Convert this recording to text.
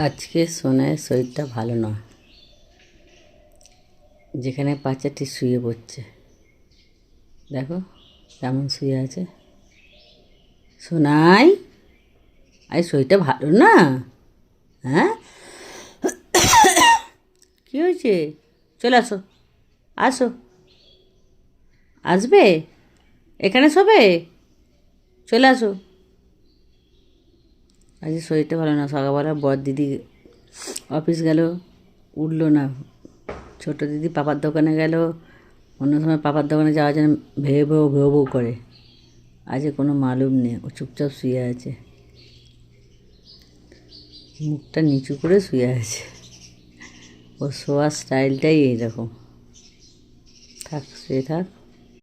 আজকে সোনায়ের শরীরটা ভালো নয়। যেখানে পাচ্ছে ঠিক শুয়ে পড়ছে। দেখো কেমন শুয়ে আছে। সোনাই, আজ শরীরটা ভালো না। হ্যাঁ, কী হয়েছে? চলে আসো, আসো। আসবে, এখানে শোবে। চলে আসো। আজ শরীরটা ভালো না। সকালবেলা বড় দিদি অফিস গেল, উঠলো না। ছোটো দিদি পাপার দোকানে গেল। অন্য সময় পাপার দোকানে যাওয়ার জন্য ভেউ ভেউ ভেউ ভেউ করে। আজ কোনো মালুম নেই, ও চুপচাপ শুয়ে আছে, মুখটা নিচু করে শুয়ে আছে। ওর শোয়ার স্টাইলটাই এইরকম। থাক, শুয়ে থাক।